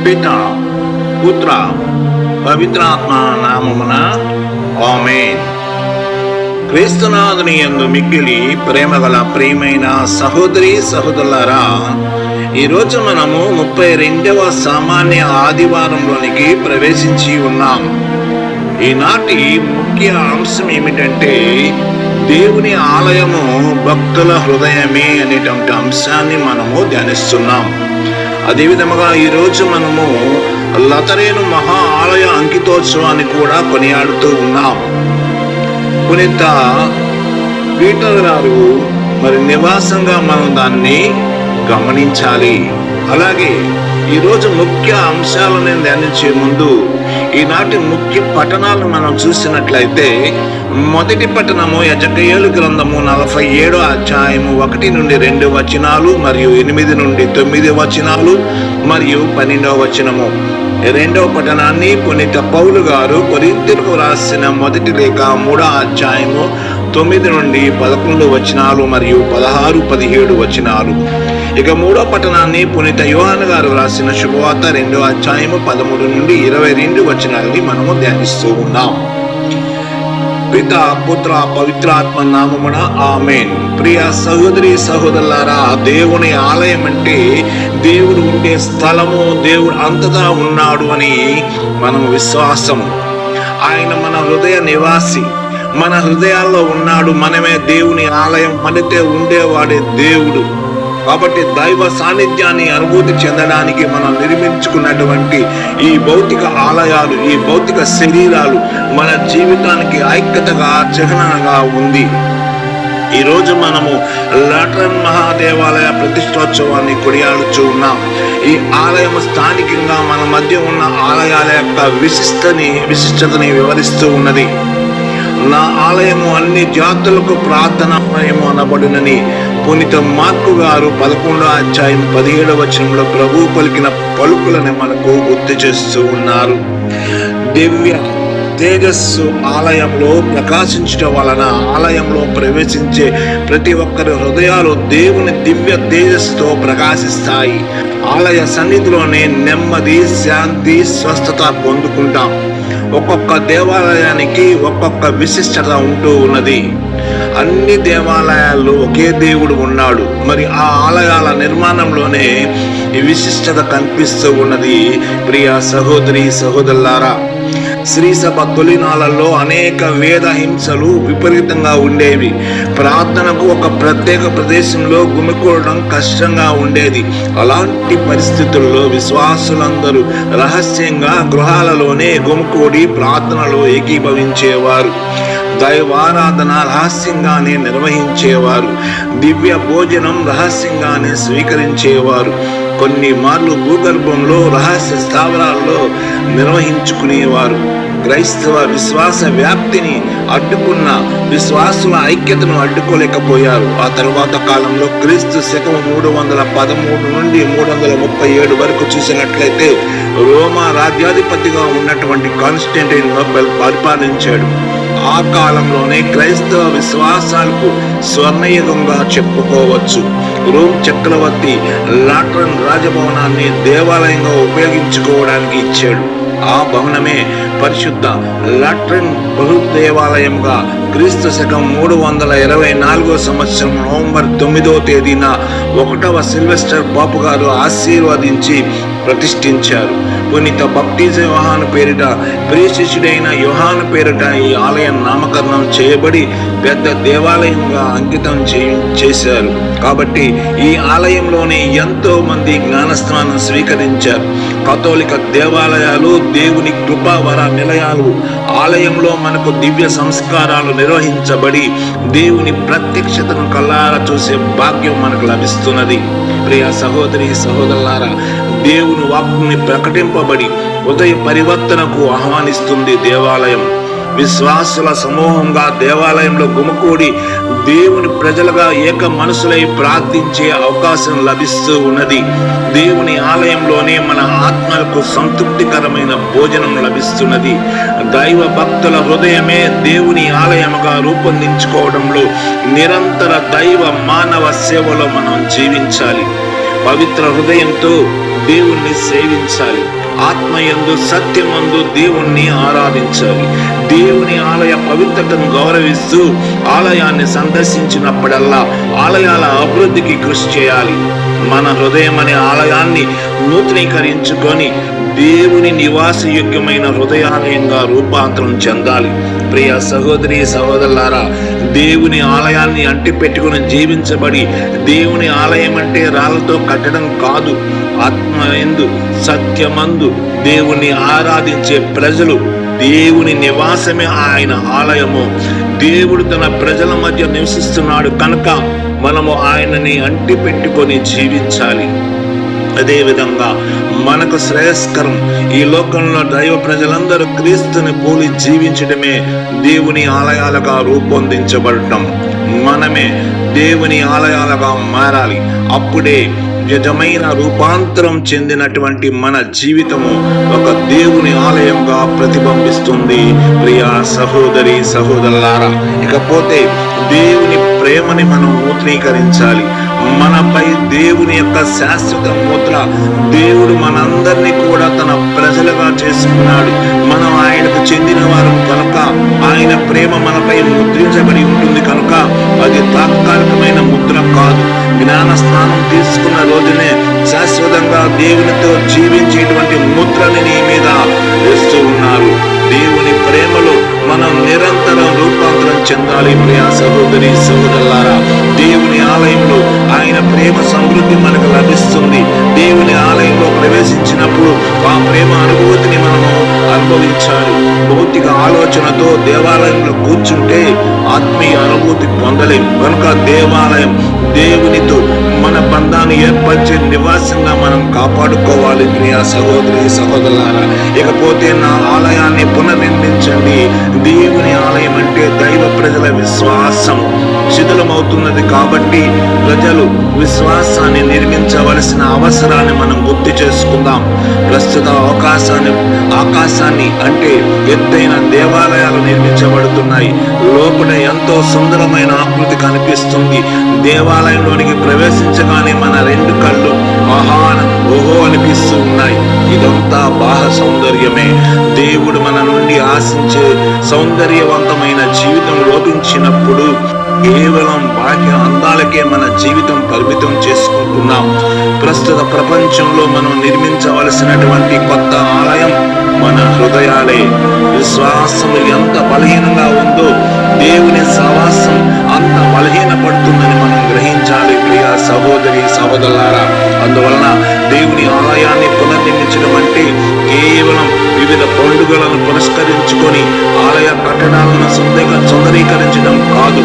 పిత పుత్ర పవిత్రాత్మ నామమున ఆమేన్. క్రీస్తునాథుని యందు మిక్కిలి ప్రేమగల ప్రియమైన సహోదరి సహోదరులారా, ఈరోజు మనము 32వ సామాన్య ఆదివారంలోనికి ప్రవేశించి ఉన్నాం. ఈనాటి ముఖ్య అంశం ఏమిటంటే దేవుని ఆలయము భక్తుల హృదయమే అనేటువంటి అంశాన్ని మనము ధ్యానిస్తున్నాం. అదేవిధముగా ఈరోజు మనము లతరేను మహా ఆలయ అంకితోత్సవాన్ని కూడా కొనియాడుతూ ఉన్నాం. పునీత పీటర్ గారు మరి నివాసంగా మనం దాన్ని గమనించాలి. అలాగే ఈరోజు ముఖ్య అంశాలను ధ్యానించే ముందు ఈనాటి ముఖ్య పఠనాలను మనం చూసినట్లయితే, మొదటి పట్టణము యెజెకయేలు గ్రంథము 47వ అధ్యాయము 1 నుండి 2 వచనాలు మరియు 8 నుండి 9 వచనాలు మరియు 12వ వచనము. రెండవ పట్టణాన్ని పునీత పౌలు గారు కొరింథీయులకు రాసిన మొదటి లేఖ 3వ అధ్యాయము 9 నుండి 11 వచనాలు మరియు 16-17 వచనాలు. ఇక మూడో పట్టణాన్ని పునీత యోహాను గారు రాసిన శుభవార్త 2వ అధ్యాయము 13 నుండి 22 వచనాలని మనము ధ్యానిస్తూ ఉన్నాం. పిత పుత్ర పవిత్రాత్మ నామమున ఆమేన్. ప్రియ సహోదరి సహోదరులారా, దేవుని ఆలయం అంటే దేవుడు ఉండే స్థలము, దేవుడు అంతటా ఉన్నాడు అని మనం విశ్వాసము. ఆయన మన హృదయ నివాసి, మన హృదయాల్లో ఉన్నాడు. మనమే దేవుని ఆలయం, మనతే ఉండేవాడే దేవుడు. కాబట్టి దైవ సాన్నిధ్యాన్ని అనుభూతి చెందడానికి మనం నిర్మించుకున్నటువంటి ఈ భౌతిక ఆలయాలు, ఈ భౌతిక శరీరాలు మన జీవితానికి ఐక్యతగా చిహ్నంగా ఉంది. ఈరోజు మనము లాటరన్ మహాదేవాలయ ప్రతిష్టోత్సవాన్ని కొనియాడుచూ ఉన్నాం. ఈ ఆలయం స్థానికంగా మన మధ్య ఉన్న ఆలయాల యొక్క విశిష్టతని వివరిస్తూ ఉన్నది. నా ఆలయము అన్ని జాతులకు ప్రార్థనాలయము అనబడునని పునీత మార్కు గారు 11వ అధ్యాయం 17వ వచనంలో ప్రభువు పలికిన పలుకులను మనకు గుర్తు చేస్తూ ఉన్నారు. దివ్య తేజస్సు ఆలయంలో ప్రకాశించడం వలన ఆలయంలో ప్రవేశించే ప్రతి ఒక్కరి హృదయాలు దేవుని దివ్య తేజస్సుతో ప్రకాశిస్తాయి. ఆలయ సన్నిధిలోనే నెమ్మది, శాంతి, స్వస్థత పొందుకుంటాం. ఒక్కొక్క దేవాలయానికి ఒక్కొక్క విశిష్టత ఉంటూ ఉన్నది. అన్ని దేవాలయాల్లో ఒకే దేవుడు ఉన్నాడు. మరి ఆ ఆలయాల నిర్మాణంలోనే ఈ విశిష్టత కనిపిస్తూ ఉన్నది. ప్రియ సహోదరి సహోదరులారా, శ్రీసభ తొలినాళ్ళలో అనేక వేద హింసలు విపరీతంగా ఉండేవి. ప్రార్థనకు ఒక ప్రత్యేక ప్రదేశంలో గుమికూడడం కష్టంగా ఉండేది. అలాంటి పరిస్థితుల్లో విశ్వాసులందరూ రహస్యంగా గృహాలలోనే గుమికూడి ప్రార్థనలో ఏకీభవించేవారు. దైవారాధన రహస్యంగానే నిర్వహించేవారు. దివ్య భోజనం రహస్యంగానే స్వీకరించేవారు. కొన్ని మార్లు భూగర్భంలో రహస్య స్థావరాల్లో నిర్వహించుకునేవారు. క్రైస్తవ విశ్వాస వ్యాప్తిని అడ్డుకున్న విశ్వాసుల ఐక్యతను అడ్డుకోలేకపోయారు. ఆ తరువాత కాలంలో క్రీస్తు శకం 313 నుండి 337 వరకు చూసినట్లయితే రోమా రాజ్యాధిపతిగా ఉన్నటువంటి కాన్స్టంటైన్ నోబెల్ పరిపాలించాడు. ఆ కాలంలోనే క్రైస్తవ విశ్వాసాలకు స్వర్ణయుగంగా చెప్పుకోవచ్చు. రోమ్ చక్రవర్తి లాటరన్ రాజభవనాన్ని దేవాలయంగా ఉపయోగించుకోవడానికి ఇచ్చాడు. ఆ భవనమే పరిశుద్ధ లాటరన్ బహుదేవాలయంగా క్రీస్తు శకం 324వ సంవత్సరం నవంబర్ 9వ తేదీన 1వ సిల్వెస్టర్ పాపు గారు ఆశీర్వదించి ప్రతిష్ఠించారు. పునీత బాప్టిజ యోహాను పేరిట, ప్రియ శిష్యుడైన యోహాను పేరిట ఈ ఆలయం నామకరణం చేయబడి పెద్ద దేవాలయంగా అంకితం చేశారు. కాబట్టి ఈ ఆలయంలోనే ఎంతో మంది జ్ఞానస్నానం స్వీకరించారు. కథోలిక దేవాలయాలు దేవుని కృపావర నిలయాలు. ఆలయంలో మనకు దివ్య సంస్కారాలు నిర్వహించబడి దేవుని ప్రత్యక్షతను కళ్ళారా చూసే భాగ్యం మనకు లభిస్తున్నది. ప్రియ సహోదరి సహోదరులారా, దేవుని వాక్కుని ప్రకటింపబడి హృదయ పరివర్తనకు ఆహ్వానిస్తుంది దేవాలయం. విశ్వాసుల సమూహంగా దేవాలయంలో గుమికూడి దేవుని ప్రజలుగా ఏక మనసులై ప్రార్థించే అవకాశం లభిస్తూ ఉన్నది. దేవుని ఆలయంలోనే మన ఆత్మలకు సంతృప్తికరమైన భోజనం లభిస్తున్నది. దైవ భక్తుల హృదయమే దేవుని ఆలయముగా రూపొందించుకోవడంలో నిరంతర దైవ మానవ సేవలో మనం జీవించాలి. పవిత్ర హృదయంతో దేవుణ్ణి సేవించాలి. ఆత్మయందు సత్యమందు దేవుణ్ణి ఆరాధించాలి. దేవుని ఆలయ పవిత్రతను గౌరవిస్తూ ఆలయాన్ని సందర్శించినప్పుడల్లా ఆలయాల అభివృద్ధికి కృషి చేయాలి. మన హృదయం అనే ఆలయాన్ని నూతనీకరించుకొని దేవుని నివాసయోగ్యమైన హృదయాలయంగా రూపాంతరం చెందాలి. ప్రియ సహోదరి సహోదరులారా, దేవుని ఆలయాన్ని అంటిపెట్టుకుని జీవించబడి, దేవుని ఆలయం అంటే రాళ్లతో కట్టడం కాదు, ఆత్మయందు సత్యమందు దేవుని ఆరాధించే ప్రజలు, దేవుని నివాసమే ఆయన ఆలయము. దేవుడు తన ప్రజల మధ్య నివసిస్తున్నాడు కనుక మనము ఆయనని అంటిపెట్టుకొని జీవించాలి. అదేవిధంగా మనకు శ్రేయస్కరం. ఈ లోకంలో దైవ ప్రజలందరూ క్రీస్తుని పోలి జీవించడమే దేవుని ఆలయాలుగా రూపొందించబడటం. మనమే దేవుని ఆలయాలుగా మారాలి. అప్పుడే నిజమైన రూపాంతరం చెందినటువంటి మన జీవితము ఒక దేవుని ఆలయంగా ప్రతిబింబిస్తుంది. ప్రియా సహోదరి సహోదరులారా, ఇకపోతే దేవుని ప్రేమని మనం నూతనీకరించాలి. మనపై దేవుని యొక్క శాశ్వత ముద్ర. దేవుడు మనందరినీ కూడా తన ప్రజలుగా చేసుకున్నాడు. మనం ఆయనకు చెందిన వారం కనుక ఆయన ప్రేమ మనపై ముద్రించబడి ఉంటుంది కనుక అది తాత్కాలికమైన ముద్ర కాదు. జ్ఞాన స్నానం తీసుకున్న రోజునే శాశ్వతంగా దేవునితో జీవించేటువంటి ముద్రని నీ మీద వేస్తూ ఉన్నారు. దేవుని ప్రేమలో మనం నిరంతరం రూపాంతరం చెందాలి. ప్రియా సహోదరి సహోదరులారా, దేవుని ఆలయంలో ఆయన ప్రేమ సమృద్ధి మనకు లభిస్తుంది. దేవుని ఆలయంలో ప్రవేశించినప్పుడు ఆ ప్రేమ అనుభూతిని మనము అనుభవించాలి. భౌతిక ఆలోచనతో దేవాలయంలో కూర్చుంటే ఆత్మీయ అనుభూతి పొందలేం కనుక దేవాలయం దేవునితో మన బంధాన్ని ఏర్పరిచే నివాసంగా మనం కాపాడుకోవాలి. ప్రియా సహోదరి సహోదరులారా, ఇకపోతే నా ఆలయాన్ని పునర్నిర్మించండి. దేవుని ఆలయం అంటే దైవ ప్రజల విశ్వాసం శిథిలమవుతున్నది కాబట్టి ప్రజలు విశ్వాసాన్ని నిర్మించవలసిన అవసరాన్ని మనం గుర్తు చేసుకుందాం. ప్రస్తుత ఆకాశాన్ని అంటే ఎత్తైన దేవాలయాలు నిర్మించబడుతున్నాయి. లోపల ఎంతో సుందరమైన ఆకృతి కనిపిస్తుంది. దేవాలయంలోనికి ప్రవేశించగానే మన రెండు కళ్ళు ఓహో అనిపిస్తూ ఉన్నాయి. ఇదంతా బాహ్య సౌందర్యమే. దేవుడు మన నుండి ఆశించే సౌందర్యవంతమైన జీవితం లోపించినప్పుడు కేవలం బాహ్య అందాలకే మన జీవితం పరిమితం చేసుకుంటున్నాం. ప్రస్తుత ప్రపంచంలో మనం నిర్మించవలసినటువంటి కొత్త ఆలయం మన హృదయాలే. విశ్వాసం ఎంత బలహీనంగా ఉందో దేవుని సహవాసం అంత బలహీనపడుతుందని మనం గ్రహించాలి. ప్రియా సహోదరి సహోదరులారా, అందువలన దేవుని ఆలయాన్ని పునర్నిర్మించడం అంటే కేవలం వివిధ పండుగలను పురస్కరించుకొని ఆలయ కట్టడాలను సుందరీకరించడం కాదు,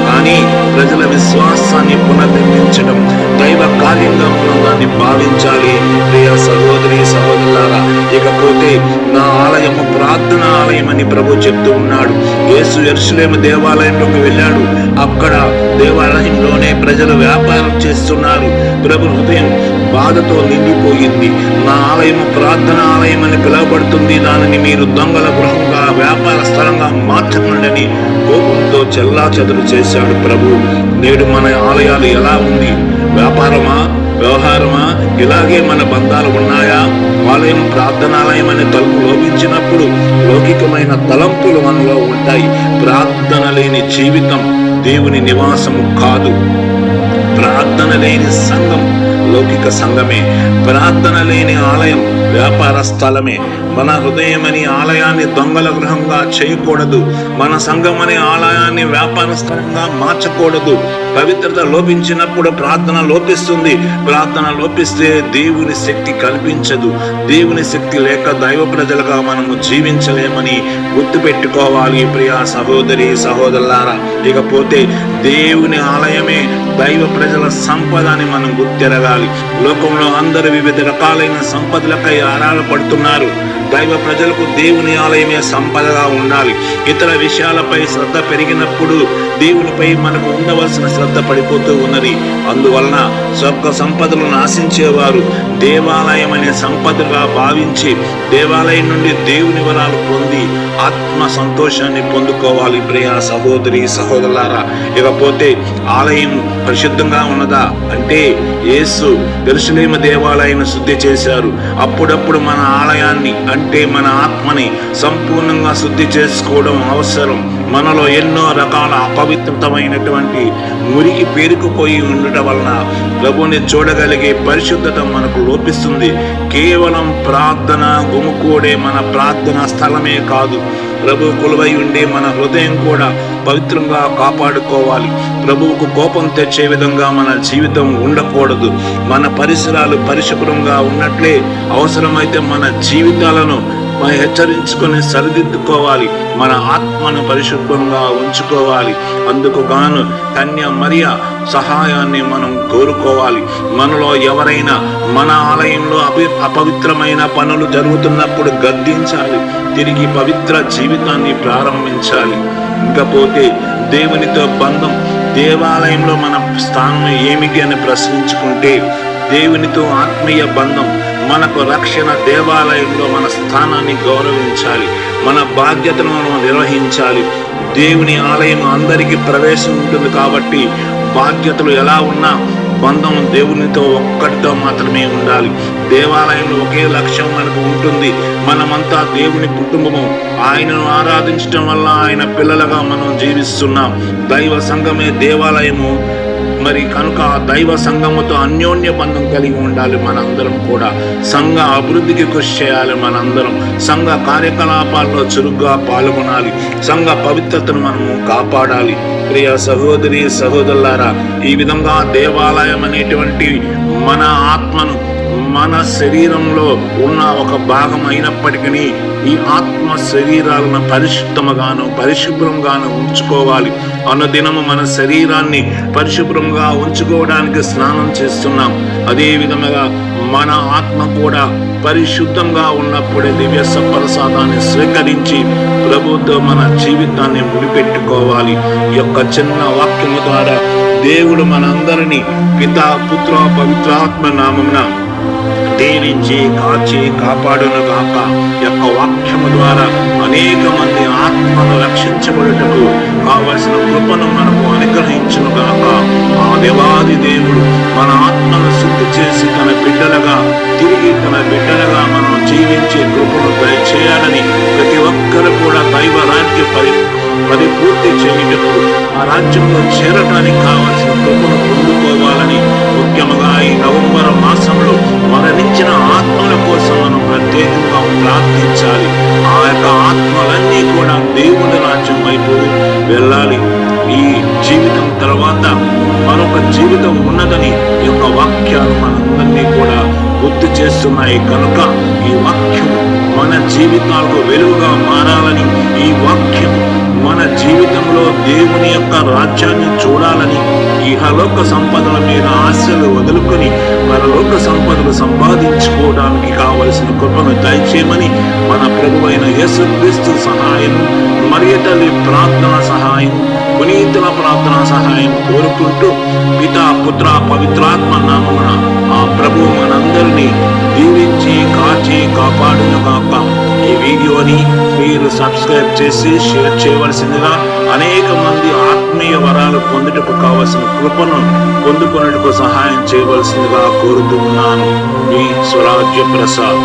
కానీ ప్రజల విశ్వాసాన్ని పునర్నిర్మించడం, దైవ కార్యంగా మనం దాన్ని భావించాలి. ప్రియ సహోదరి సహోదరులారా, ఇకపోతే నా ఆలయము ప్రార్థన ఆలయం అని ప్రభు చెప్తూ ఉన్నాడు. యేసు యెరూషలేము దేవాలయంలోకి వెళ్ళాడు. అక్కడ దేవాలయంలోనే ప్రజలు వ్యాపారం చేస్తున్నారు. ప్రభు హృదయం బాధతో నిండిపోయింది. నా ఆలయము ప్రార్థన ఆలయం అని పిలువబడుతుంది, దానిని మీరు దొంగల గృహంగా వ్యాపార స్థలంగా మార్చకండి కోపంతో చెల్లాచెదరు చేశాడు ప్రభు. నేడు మన ఆలయాలు ఎలా ఉంది? వ్యాపారమా, వ్యవహారమా? ఇలాగే మన బంధాలు ఉన్నాయా? ఆలయం ప్రార్థనాలయం అనే తలుపు లోపించినప్పుడు లౌకికమైన తలంపులు మనలో ఉంటాయి. ప్రార్థన లేని జీవితం దేవుని నివాసము కాదు. ప్రార్థన లేని సంఘం లౌకిక సంఘమే. ప్రార్థన లేని ఆలయం వ్యాపార స్థలమే. మన హృదయం అనే ఆలయాన్ని దొంగల గృహంగా చేయకూడదు. మన సంఘం అనే ఆలయాన్ని వ్యాపార స్థలంగా మార్చకూడదు. పవిత్రత లోపించినప్పుడు ప్రార్థన లోపిస్తుంది. ప్రార్థన లోపిస్తే దేవుని శక్తి కనిపించదు. దేవుని శక్తి లేక దైవ ప్రజలుగా మనము జీవించలేమని గుర్తుపెట్టుకోవాలి. ప్రియా సహోదరి సహోదరులారా, ఇకపోతే దేవుని ఆలయమే దైవ ప్రజల సంపద అని మనం గుర్తెరగాలి. లోకంలో అందరూ వివిధ రకాలైన సంపదలకై ఆరాటపడుతున్నారు. దైవ ప్రజలకు దేవుని ఆలయమే సంపదగా ఉండాలి. ఇతర విషయాలపై శ్రద్ధ పెరిగినప్పుడు దేవునిపై మనకు ఉండవలసిన శ్రద్ధ పడిపోతూ ఉన్నది. అందువలన స్వర్గ సంపదలను ఆశించేవారు దేవాలయం అనే సంపదగా భావించి దేవాలయం నుండి దేవుని వరాలు పొంది ఆత్మ సంతోషాన్ని పొందుకోవాలి. ప్రియ సహోదరి సహోదరులారా, ఇకపోతే ఆలయం పరిశుద్ధంగా ఉన్నదా అంటే యేసు యెరూషలేము దేవాలయాన్ని శుద్ధి చేశారు. అప్పుడప్పుడు మన ఆలయాన్ని అంటే మన ఆత్మని సంపూర్ణంగా శుద్ధి చేసుకోవడం అవసరం. మనలో ఎన్నో రకాల అపవిత్రమైనటువంటి మురికి పేరుకుపోయి ఉండటం వలన ప్రభుని చూడగలిగే పరిశుద్ధత మనకు లోపిస్తుంది. కేవలం ప్రార్థన గుమికూడే మన ప్రార్థన స్థలమే కాదు, ప్రభు కొలువై ఉండే మన హృదయం కూడా పవిత్రంగా కాపాడుకోవాలి. ప్రభువుకు కోపం తెచ్చే విధంగా మన జీవితం ఉండకూడదు. మన పరిసరాలు పరిశుభ్రంగా ఉన్నట్లే అవసరమైతే మన జీవితాలను హెచ్చరించుకొని సరిదిద్దుకోవాలి. మన ఆత్మను పరిశుభ్రంగా ఉంచుకోవాలి. అందుకు గాను కన్య మరియ సహాయాన్ని మనం కోరుకోవాలి. మనలో ఎవరైనా మన ఆలయంలో అపవిత్రమైన పనులు జరుగుతున్నప్పుడు గద్దించాలి. తిరిగి పవిత్ర జీవితాన్ని ప్రారంభించాలి. ఇంకపోతే దేవునితో బంధం, దేవాలయంలో మన స్థానం ఏమిటి అని ప్రశ్నించుకుంటే దేవునితో ఆత్మీయ బంధం, మనకు రక్షణ. దేవాలయంలో మన స్థానాన్ని గౌరవించాలి, మన బాధ్యతలను నిర్వహించాలి. దేవుని ఆలయం అందరికీ ప్రవేశం ఉంటుంది కాబట్టి బాధ్యతలు ఎలా ఉన్నా బంధం దేవునితో ఒక్కటితో మాత్రమే ఉండాలి. దేవాలయంలో ఒకే లక్ష్యం మనకు ఉంటుంది, మనమంతా దేవుని కుటుంబము. ఆయనను ఆరాధించడం వల్ల ఆయన పిల్లలుగా మనం జీవిస్తున్నాం. దైవ సంఘమే దేవాలయము. మరి కనుక దైవ సంఘముతో అన్యోన్య బంధం కలిగి ఉండాలి. మనందరం కూడా సంఘ అభివృద్ధికి కృషి చేయాలి. మనందరం సంఘ కార్యకలాపాల్లో చురుగ్గా పాల్గొనాలి. సంఘ పవిత్రతను మనము కాపాడాలి. ప్రియ సహోదరి సహోదరులారా, ఈ విధంగా దేవాలయం అనేటువంటి మన ఆత్మను మన శరీరంలో ఉన్న ఒక భాగం అయినప్పటికీ ఈ ఆత్మ శరీరాలను పరిశుభ్రంగాను ఉంచుకోవాలి. అనుదినము మన శరీరాన్ని పరిశుభ్రంగా ఉంచుకోవడానికి స్నానం చేస్తున్నాం. అదే విధముగా మన ఆత్మ కూడా పరిశుద్ధంగా ఉన్నప్పుడే దివ్య ప్రసాదాన్ని స్వీకరించి ప్రభుతో మన జీవితాన్ని ముడిపెట్టుకోవాలి. ఈ యొక్క చిన్న వాక్యము ద్వారా దేవుడు మనందరినీ పితా పుత్ర పవిత్రాత్మ నామమున దీవించి కాచి కాపాడును గాక. యొక్క వాక్యము ద్వారా అనేక మంది ఆత్మను రక్షించబడుటకు కావలసిన కృపను మనకు అనుగ్రహించును గాక. ఆ దేవాది దేవుడు మన ఆత్మను శుద్ధి చేసి తన బిడ్డలుగా తిరిగి తన బిడ్డలుగా మనం జీవించే కృపను దయచేయాలని ప్రతి ఒక్కరు కూడా దైవ రాజ్య పరిపూర్తి చేయుటకు ఆ రాజ్యంలో చేరడానికి కావలసిన కృపను పొందుకోవాలని ముఖ్యంగా ఈ నవంబర్ మాసంలో మరణించిన ఆత్మల కోసం మనం ప్రత్యేకంగా ప్రార్థించాలి. ఆ యొక్క ఆత్మలన్నీ కూడా దేవుని రాజ్యం వైపు వెళ్ళాలి. ఈ జీవితం తర్వాత మరొక జీవితం ఉన్నదని ఈ యొక్క వాక్యాలు మనందరినీ కూడా గుర్తు చేస్తున్నాయి. కనుక ఈ వాక్యం మన జీవితాలకు వెలుగుగా మారాలని, ఈ వాక్యం మన జీవితంలో దేవుని యొక్క రాజ్యాన్ని చూడాలని, ఇహలోక సంపదల మీద ఆశలు వదులుకొని పరలోక సంపదలు సంపాదించుకోవడానికి కావలసిన కృపను దయచేయమని మన ప్రభువైన యేసుక్రీస్తు సహాయం, మరియ తల్లి ప్రార్థన సహాయం, పునీతుల ప్రార్థన సహాయం కోరుకుంటూ పితా పుత్ర పవిత్రాత్మ నామమున ఆ ప్రభు మనందరినీ దీవించి కాచి కాపాడును గాక. ఈ వీడియోని మీరు సబ్స్క్రైబ్ చేసి షేర్ చేయవలసిందిగా, అనేక మంది ఆత్మీయ వరాలు పొందుటకు కావలసిన కృపను పొందుకొనుటకు సహాయం చేయవలసిందిగా కోరుతున్నాను. ఈ స్వరాజ్య ప్రసాద్.